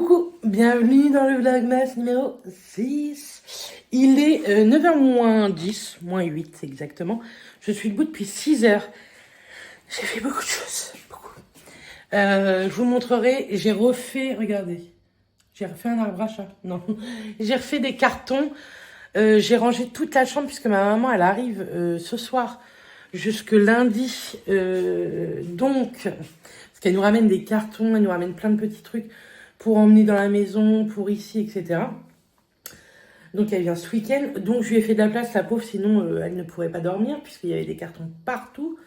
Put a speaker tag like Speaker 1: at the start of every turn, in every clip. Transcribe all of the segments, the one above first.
Speaker 1: Coucou, bienvenue dans le Vlogmas numéro 6. Il est 9h moins 10, moins 8 exactement. Je suis debout depuis 6h. J'ai fait beaucoup de choses, beaucoup. Je vous montrerai, j'ai refait, regardez, j'ai refait un arbre à chat, non. J'ai refait des cartons, j'ai rangé toute la chambre puisque ma maman, elle arrive ce soir jusque lundi. Donc, parce qu'elle nous ramène des cartons, elle nous ramène plein de petits trucs pour emmener dans la maison, pour ici, etc. Donc elle vient ce week-end. Donc je lui ai fait de la place, la pauvre, sinon elle ne pourrait pas dormir, puisqu'il y avait des cartons partout.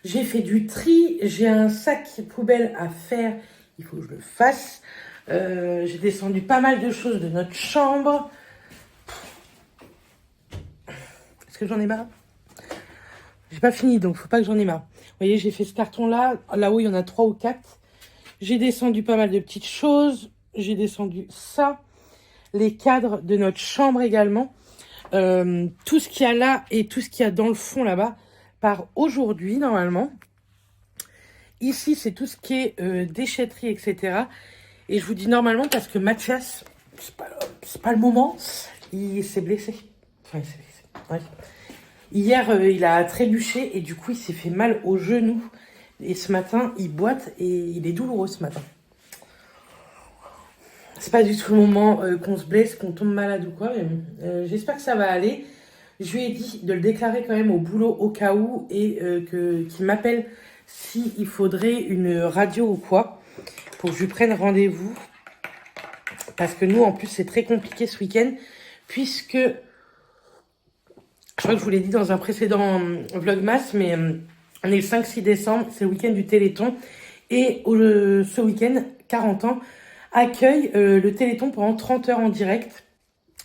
Speaker 1: J'ai fait du tri, j'ai un sac poubelle à faire, il faut que je le fasse. J'ai descendu pas mal de choses de notre chambre. Est-ce que j'en ai marre? J'ai pas fini, donc faut pas que j'en ai marre. Vous voyez, j'ai fait ce carton-là, là-haut il y en a 3 ou 4. J'ai descendu pas mal de petites choses. J'ai descendu ça. Les cadres de notre chambre également. Tout ce qu'il y a là et tout ce qu'il y a dans le fond là-bas part aujourd'hui normalement. Ici, c'est tout ce qui est déchetterie, etc. Et je vous dis normalement parce que Mathias, c'est pas le moment. Il s'est blessé. Enfin, il s'est blessé. Ouais. Hier, il a trébuché et du coup, il s'est fait mal au genou. Et ce matin, il boite et il est douloureux ce matin. C'est pas du tout le moment qu'on se blesse, qu'on tombe malade ou quoi. J'espère que ça va aller. Je lui ai dit de le déclarer quand même au boulot au cas où et qu'il m'appelle s'il faudrait une radio ou quoi pour que je lui prenne rendez-vous. Parce que nous, en plus, c'est très compliqué ce week-end puisque, je crois que je vous l'ai dit dans un précédent Vlogmas, mais on est le 5-6 décembre, c'est le week-end du Téléthon. Et ce week-end, 40 ans, accueille le Téléthon pendant 30 heures en direct.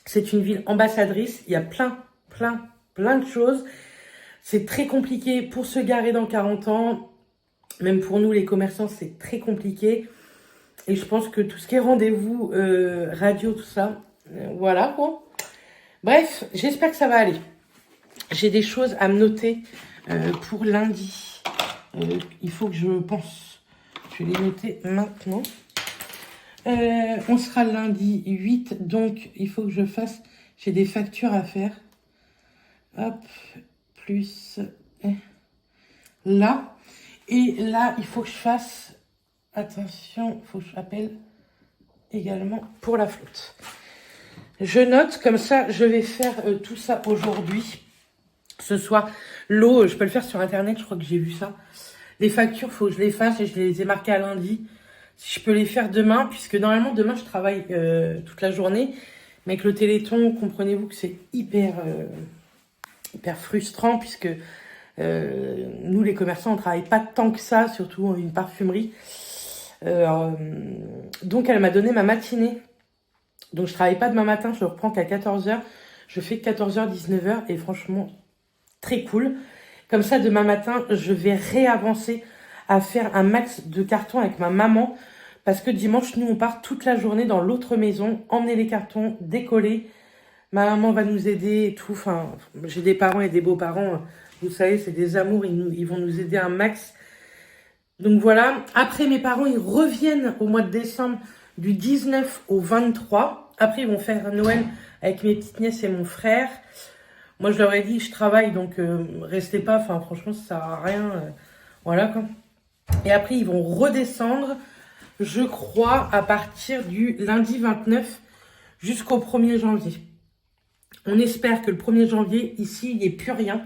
Speaker 1: C'est une ville ambassadrice. Il y a plein de choses. C'est très compliqué pour se garer dans 40 ans. Même pour nous, les commerçants, c'est très compliqué. Et je pense que tout ce qui est rendez-vous, radio, tout ça, voilà quoi. Bref, j'espère que ça va aller. J'ai des choses à me noter pour lundi. Il faut que je pense. Je vais les noter maintenant. On sera lundi 8, donc il faut que je fasse... J'ai des factures à faire. Hop, plus... là. Et là, il faut que je fasse... Attention, il faut que je appelle également pour la flotte. Je note, comme ça, je vais faire tout ça aujourd'hui. Ce soir, l'eau, je peux le faire sur Internet, je crois que j'ai vu ça. Les factures, il faut que je les fasse et je les ai marquées à lundi. Si je peux les faire demain, puisque normalement, demain, je travaille toute la journée. Mais avec le Téléthon, comprenez-vous que c'est hyper frustrant, puisque nous, les commerçants, on ne travaille pas tant que ça, surtout une parfumerie. Donc, elle m'a donné ma matinée. Donc, je ne travaille pas demain matin, je ne reprends qu'à 14h. Je fais 14h, 19h, et franchement, très cool. Comme ça, demain matin, je vais réavancer à faire un max de cartons avec ma maman. Parce que dimanche, nous, on part toute la journée dans l'autre maison, emmener les cartons, décoller. Ma maman va nous aider et tout. Enfin, j'ai des parents et des beaux-parents. Vous savez, c'est des amours. Ils vont nous aider un max. Donc voilà. Après, mes parents, ils reviennent au mois de décembre du 19 au 23. Après, ils vont faire Noël avec mes petites nièces et mon frère. Moi, je leur ai dit, je travaille, donc restez pas. Enfin, franchement, ça sert à rien. Voilà, quoi. Et après, ils vont redescendre, je crois, à partir du lundi 29 jusqu'au 1er janvier. On espère que le 1er janvier, ici, il n'y ait plus rien.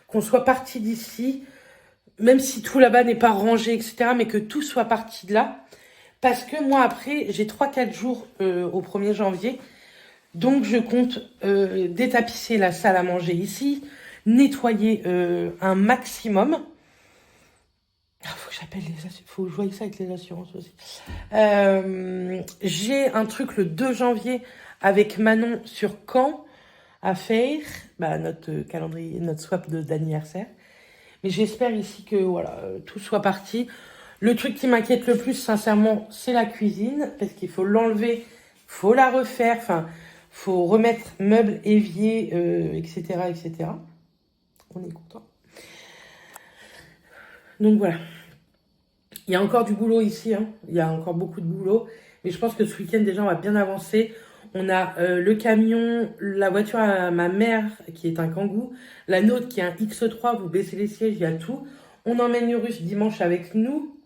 Speaker 1: Qu'on soit parti d'ici, même si tout là-bas n'est pas rangé, etc., mais que tout soit parti de là. Parce que moi, après, j'ai 3-4 jours au 1er janvier. Donc, je compte détapisser la salle à manger ici, nettoyer un maximum. Il faut que j'appelle les assurances. Faut que je voie ça avec les assurances aussi. J'ai un truc le 2 janvier avec Manon sur Caen à faire. Bah, notre calendrier, notre swap d'anniversaire. Mais j'espère ici que voilà, tout soit parti. Le truc qui m'inquiète le plus, sincèrement, c'est la cuisine. Parce qu'il faut l'enlever, il faut la refaire. Enfin, faut remettre meubles, évier, etc., etc. On est content. Donc voilà. Il y a encore du boulot ici, hein. Il y a encore beaucoup de boulot. Mais je pense que ce week-end, déjà, on va bien avancer. On a le camion, la voiture à ma mère, qui est un Kangoo, la nôtre, qui est un X3, vous baissez les sièges, il y a tout. On emmène Urus dimanche avec nous.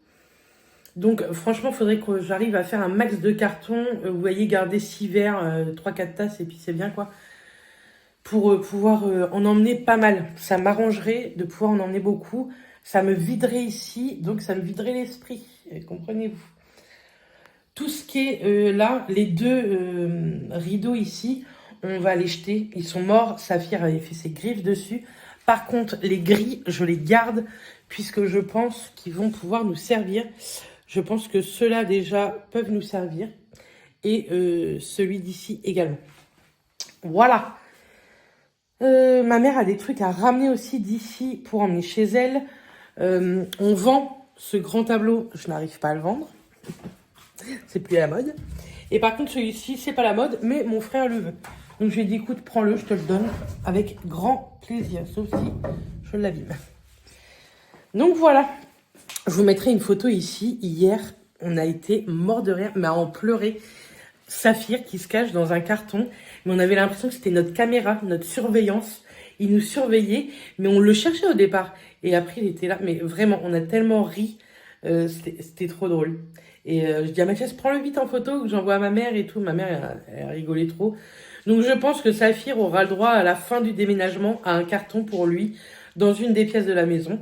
Speaker 1: Donc, franchement, il faudrait que j'arrive à faire un max de cartons. Vous voyez, garder 6 verres, 3-4 tasses, et puis c'est bien, quoi. Pour pouvoir en emmener pas mal. Ça m'arrangerait de pouvoir en emmener beaucoup. Ça me viderait ici, donc ça me viderait l'esprit. Comprenez-vous? Tout ce qui est là, les deux rideaux ici, on va les jeter. Ils sont morts. Saphir avait fait ses griffes dessus. Par contre, les gris, je les garde puisque je pense qu'ils vont pouvoir nous servir. Je pense que ceux-là déjà peuvent nous servir. Et celui d'ici également. Voilà. Ma mère a des trucs à ramener aussi d'ici pour emmener chez elle. On vend ce grand tableau. Je n'arrive pas à le vendre. C'est plus à la mode. Et par contre, celui-ci, c'est pas la mode, mais mon frère le veut. Donc, je lui ai dit, écoute, prends-le, je te le donne avec grand plaisir. Sauf si je l'abîme. Donc, voilà. Je vous mettrai une photo ici. Hier, on a été mort de rire, mais à en pleurer. Saphir qui se cache dans un carton. Mais on avait l'impression que c'était notre caméra, notre surveillance. Il nous surveillait, mais on le cherchait au départ. Et après, il était là. Mais vraiment, on a tellement ri. C'était trop drôle. Et je dis à Mathias, prends-le vite en photo, que j'envoie à ma mère et tout. Ma mère, elle a rigolé trop. Donc, je pense que Saphir aura le droit à la fin du déménagement à un carton pour lui dans une des pièces de la maison.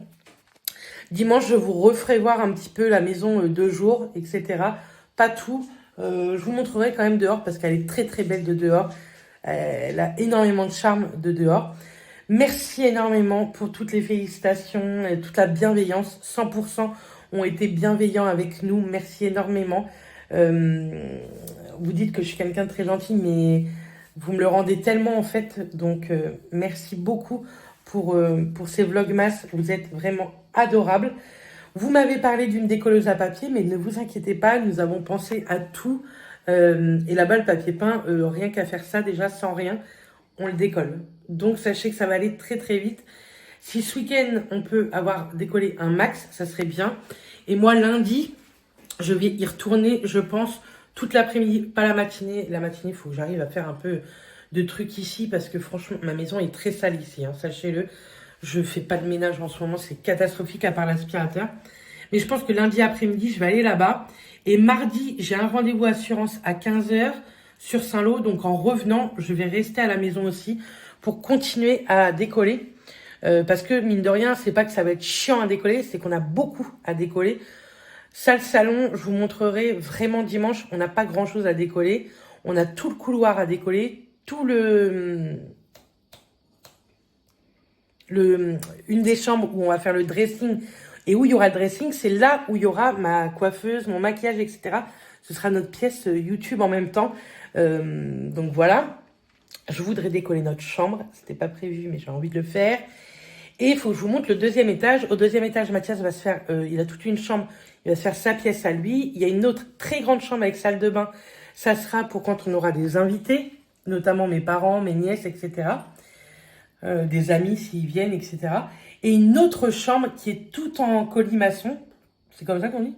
Speaker 1: Dimanche, je vous referai voir un petit peu la maison 2 jours, etc. Pas tout. Je vous montrerai quand même dehors parce qu'elle est très très belle de dehors. Elle a énormément de charme de dehors. Merci énormément pour toutes les félicitations et toute la bienveillance. 100% ont été bienveillants avec nous. Merci énormément. Vous dites que je suis quelqu'un de très gentil, mais vous me le rendez tellement en fait. Donc, merci beaucoup pour ces vlogmas. Vous êtes vraiment adorables. Vous m'avez parlé d'une décolleuse à papier, mais ne vous inquiétez pas, nous avons pensé à tout. Et là-bas, le papier peint, rien qu'à faire ça, déjà sans rien, on le décolle. Donc, sachez que ça va aller très très vite. Si ce week-end, on peut avoir décollé un max, ça serait bien. Et moi, lundi, je vais y retourner, je pense, toute l'après-midi, pas la matinée. La matinée, il faut que j'arrive à faire un peu de trucs ici, parce que franchement, ma maison est très sale ici, hein, sachez-le. Je fais pas de ménage en ce moment, c'est catastrophique à part l'aspirateur. Mais je pense que lundi après-midi, je vais aller là-bas. Et mardi, j'ai un rendez-vous assurance à 15h sur Saint-Lô. Donc en revenant, je vais rester à la maison aussi pour continuer à décoller. Parce que mine de rien, c'est pas que ça va être chiant à décoller, c'est qu'on a beaucoup à décoller. Salle salon, je vous montrerai vraiment dimanche. On n'a pas grand-chose à décoller. On a tout le couloir à décoller, tout une des chambres où on va faire le dressing et où il y aura le dressing, c'est là où il y aura ma coiffeuse, mon maquillage, etc. Ce sera notre pièce YouTube en même temps. Donc voilà. Je voudrais décoller notre chambre. C'était pas prévu, mais j'ai envie de le faire. Et il faut que je vous montre le deuxième étage. Au deuxième étage, Mathias va se faire... il a toute une chambre. Il va se faire sa pièce à lui. Il y a une autre très grande chambre avec salle de bain. Ça sera pour quand on aura des invités, notamment mes parents, mes nièces, etc. Des amis s'ils viennent, etc. Et une autre chambre qui est tout en colimaçon. C'est comme ça qu'on dit,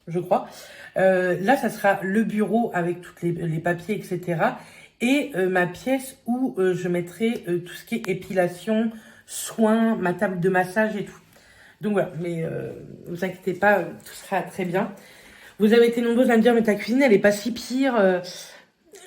Speaker 1: je crois. Là, ça sera le bureau avec tous les papiers, etc. Et ma pièce où je mettrai tout ce qui est épilation, soins, ma table de massage et tout. Donc voilà, mais vous inquiétez pas, tout sera très bien. Vous avez été nombreux à me dire, mais ta cuisine, elle est pas si pire.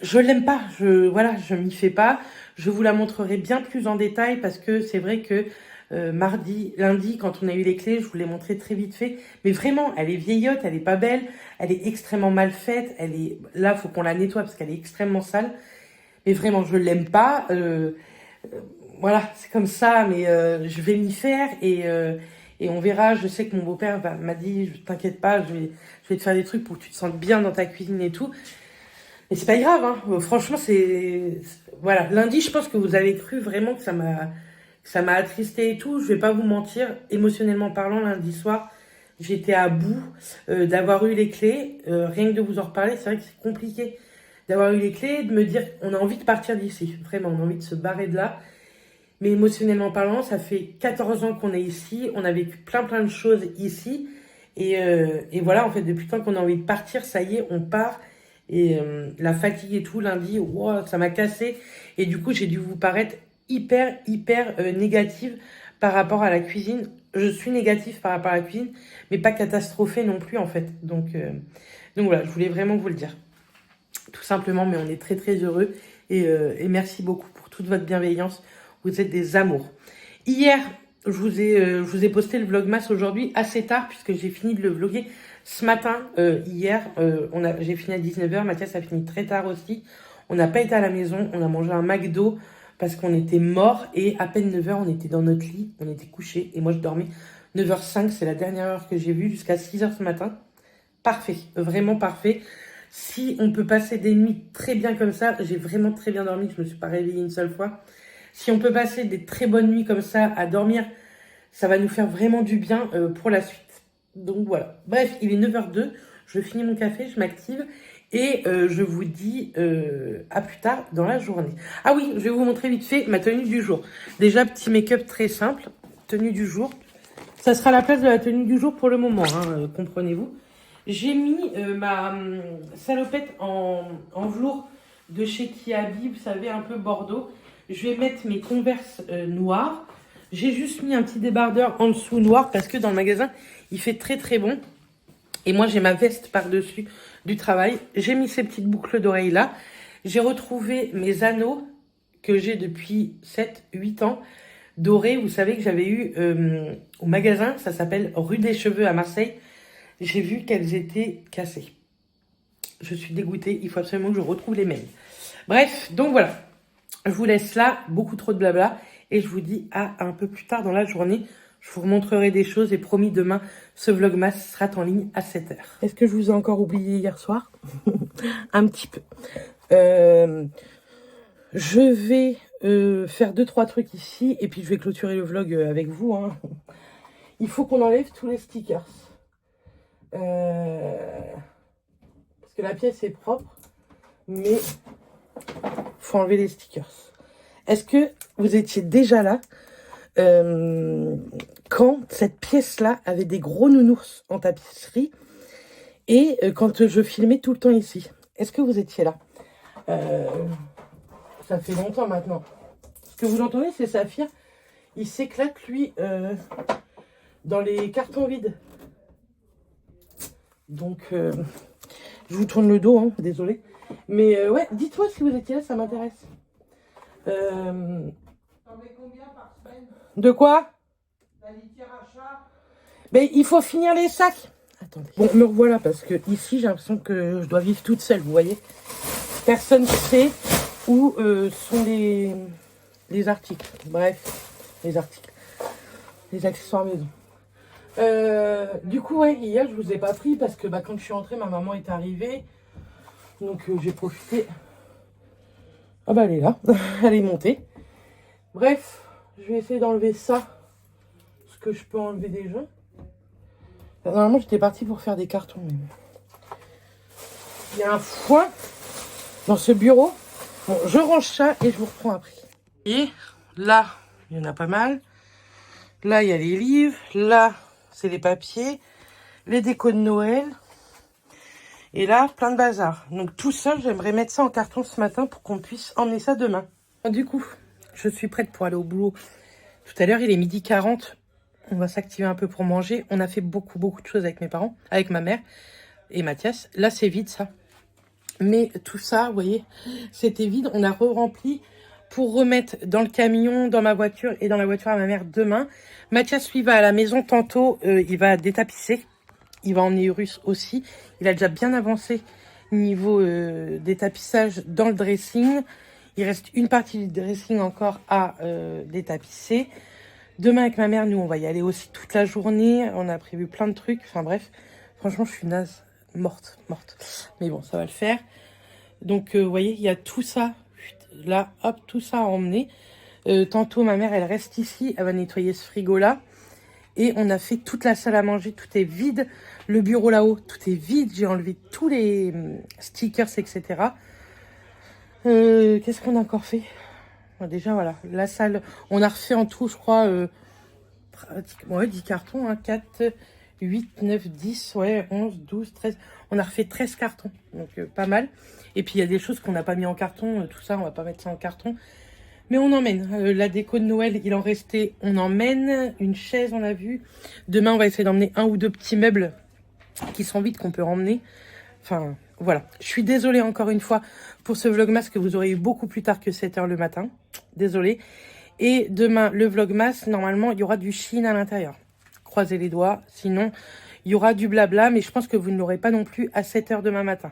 Speaker 1: Je l'aime pas, je m'y fais pas. Je vous la montrerai bien plus en détail parce que c'est vrai que lundi, quand on a eu les clés, je vous l'ai montré très vite fait. Mais vraiment, elle est vieillotte, elle est pas belle, elle est extrêmement mal faite. Là, faut qu'on la nettoie parce qu'elle est extrêmement sale. Mais vraiment, je l'aime pas. Voilà, c'est comme ça, mais je vais m'y faire et on verra. Je sais que mon beau-père m'a dit, t'inquiète pas, je vais te faire des trucs pour que tu te sentes bien dans ta cuisine et tout. Mais c'est pas grave, hein. Franchement, voilà. Lundi, je pense que vous avez cru vraiment que ça m'a attristé et tout. Je vais pas vous mentir, émotionnellement parlant, lundi soir, j'étais à bout d'avoir eu les clés. Rien que de vous en reparler, c'est vrai que c'est compliqué d'avoir eu les clés, de me dire on a envie de partir d'ici. Vraiment, on a envie de se barrer de là. Mais émotionnellement parlant, ça fait 14 ans qu'on est ici. On a vécu plein de choses ici. Et voilà, en fait, depuis le temps qu'on a envie de partir, ça y est, on part. Et la fatigue et tout, lundi, wow, ça m'a cassé. Et du coup, j'ai dû vous paraître hyper négative par rapport à la cuisine. Je suis négative par rapport à la cuisine, mais pas catastrophée non plus, en fait. Donc voilà, je voulais vraiment vous le dire. Tout simplement, mais on est très heureux. Et merci beaucoup pour toute votre bienveillance. Vous êtes des amours. Hier, je vous ai posté le vlogmas aujourd'hui assez tard, puisque j'ai fini de le vlogger ce matin. Hier, j'ai fini à 19h. Mathias a fini très tard aussi. On n'a pas été à la maison. On a mangé un McDo parce qu'on était morts. Et à peine 9h, on était dans notre lit. On était couchés. Et moi, je dormais 9h05. C'est la dernière heure que j'ai vue, jusqu'à 6h ce matin. Parfait. Vraiment parfait. Si on peut passer des nuits très bien comme ça, j'ai vraiment très bien dormi. Je ne me suis pas réveillée une seule fois. Si on peut passer des très bonnes nuits comme ça à dormir, ça va nous faire vraiment du bien pour la suite. Donc voilà. Bref, il est 9h02. Je finis mon café, je m'active. Et je vous dis à plus tard dans la journée. Ah oui, je vais vous montrer vite fait ma tenue du jour. Déjà, petit make-up très simple. Tenue du jour. Ça sera la place de la tenue du jour pour le moment, hein, comprenez-vous. J'ai mis ma salopette en velours de chez Kiabi, vous savez, un peu bordeaux. Je vais mettre mes Converse noirs. J'ai juste mis un petit débardeur en dessous noir parce que dans le magasin, il fait très bon. Et moi, j'ai ma veste par-dessus du travail. J'ai mis ces petites boucles d'oreilles là. J'ai retrouvé mes anneaux que j'ai depuis 7-8 ans. Dorés, vous savez que j'avais eu au magasin. Ça s'appelle Rue des Cheveux à Marseille. J'ai vu qu'elles étaient cassées. Je suis dégoûtée. Il faut absolument que je retrouve les mails. Bref, donc voilà. Je vous laisse là. Beaucoup trop de blabla. Et je vous dis à un peu plus tard dans la journée. Je vous remontrerai des choses. Et promis, demain, ce vlogmas sera en ligne à 7h. Est-ce que je vous ai encore oublié hier soir? Un petit peu. Je vais faire 2-3 trucs ici. Et puis, je vais clôturer le vlog avec vous. Hein. Il faut qu'on enlève tous les stickers. Parce que la pièce est propre, mais faut enlever les stickers. Est-ce que vous étiez déjà là quand cette pièce-là avait des gros nounours en tapisserie et quand je filmais tout le temps ici? Est-ce que vous étiez là? Ça fait longtemps maintenant. Ce que vous entendez, c'est Saphir. Il s'éclate, lui, dans les cartons vides. Donc, je vous tourne le dos, hein, désolé. Mais ouais, dites-moi si vous étiez là, ça m'intéresse. T'en mets combien par semaine? De quoi? La litière à chat. Ben, il faut finir les sacs. Attendez. Bon, me revoilà parce que ici, j'ai l'impression que je dois vivre toute seule, vous voyez. Personne ne sait où sont les articles. Bref, les articles. Les accessoires maison. Du coup, ouais, hier, je vous ai pas pris parce que quand je suis rentrée, ma maman est arrivée. Donc, j'ai profité. Ah bah, elle est là. Elle est montée. Bref, je vais essayer d'enlever ça. Ce que je peux enlever déjà. Normalement, j'étais partie pour faire des cartons. Mais... il y a un foin dans ce bureau. Bon, je range ça et je vous reprends après. Et là, il y en a pas mal. Là, il y a les livres. Là, c'est les papiers, les décos de Noël. Et là, plein de bazar. Donc tout seul, j'aimerais mettre ça en carton ce matin pour qu'on puisse emmener ça demain. Du coup, je suis prête pour aller au boulot. Tout à l'heure, il est 12h40. On va s'activer un peu pour manger. On a fait beaucoup de choses avec mes parents, avec ma mère et Mathias. Là, c'est vide, ça. Mais tout ça, vous voyez, c'était vide. On a re-rempli pour remettre dans le camion, dans ma voiture et dans la voiture à ma mère demain. Mathias, lui, va à la maison tantôt. Il va détapisser. Il va emmener Urus aussi. Il a déjà bien avancé niveau détapissage dans le dressing. Il reste une partie du dressing encore à détapisser. Demain, avec ma mère, nous, on va y aller aussi toute la journée. On a prévu plein de trucs. Enfin bref, franchement, je suis naze. Morte. Mais bon, ça va le faire. Donc, vous voyez, il y a tout ça. Là, hop, tout ça à emmener. Tantôt, ma mère, elle reste ici. Elle va nettoyer ce frigo-là. Et on a fait toute la salle à manger. Tout est vide. Le bureau là-haut, tout est vide. J'ai enlevé tous les stickers, etc. Qu'est-ce qu'on a encore fait? Déjà, voilà. La salle, on a refait en tout, je crois, pratiquement 10 cartons. 4, 8, 9, 10, ouais, 11, 12, 13. On a refait 13 cartons, donc pas mal. Et puis il y a des choses qu'on n'a pas mis en carton, tout ça, on va pas mettre ça en carton. Mais on emmène. La déco de Noël, il en restait, on emmène. Une chaise, on a vu. Demain, on va essayer d'emmener un ou deux petits meubles qui sont vides, qu'on peut emmener. Enfin, voilà. Je suis désolée encore une fois pour ce vlogmas que vous aurez eu beaucoup plus tard que 7 h le matin. Désolée. Et demain, le vlogmas, normalement, il y aura du Shein à l'intérieur. Croisez les doigts. Sinon, il y aura du blabla, mais je pense que vous ne l'aurez pas non plus à 7 h demain matin.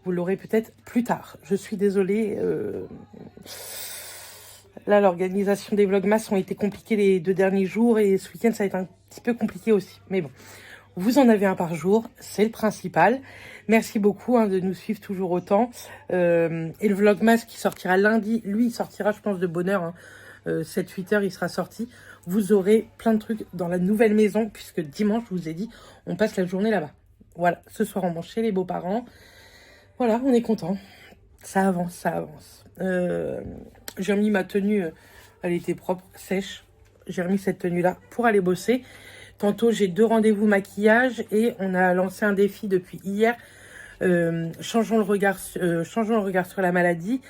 Speaker 1: Vous l'aurez peut-être plus tard. Je suis désolée. Là, l'organisation des vlogmas ont été compliquées les 2 derniers jours et ce week-end, ça a été un petit peu compliqué aussi. Mais bon, vous en avez un par jour, c'est le principal. Merci beaucoup de nous suivre toujours autant. Et le vlogmas qui sortira lundi, lui, il sortira, je pense, de bonne heure. 7-8 heures, il sera sorti. Vous aurez plein de trucs dans la nouvelle maison puisque dimanche, je vous ai dit, on passe la journée là-bas. Voilà, ce soir, on mange chez les beaux-parents. Voilà, on est content. Ça avance, ça avance. J'ai remis ma tenue, elle était propre, sèche. J'ai remis cette tenue-là pour aller bosser. Tantôt, j'ai 2 rendez-vous maquillage et on a lancé un défi depuis hier. Changeons le regard sur la maladie.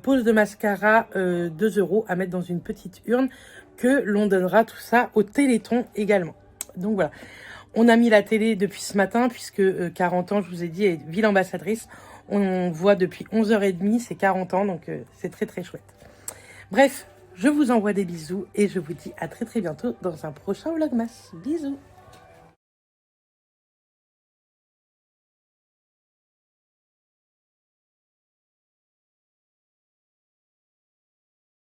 Speaker 1: Pose de mascara, 2 € à mettre dans une petite urne que l'on donnera tout ça au Téléthon également. Donc voilà. On a mis la télé depuis ce matin puisque 40 ans, je vous ai dit, est ville ambassadrice. On voit depuis 11h30, c'est 40 ans, donc c'est très très chouette. Bref, je vous envoie des bisous et je vous dis à très très bientôt dans un prochain vlogmas. Bisous!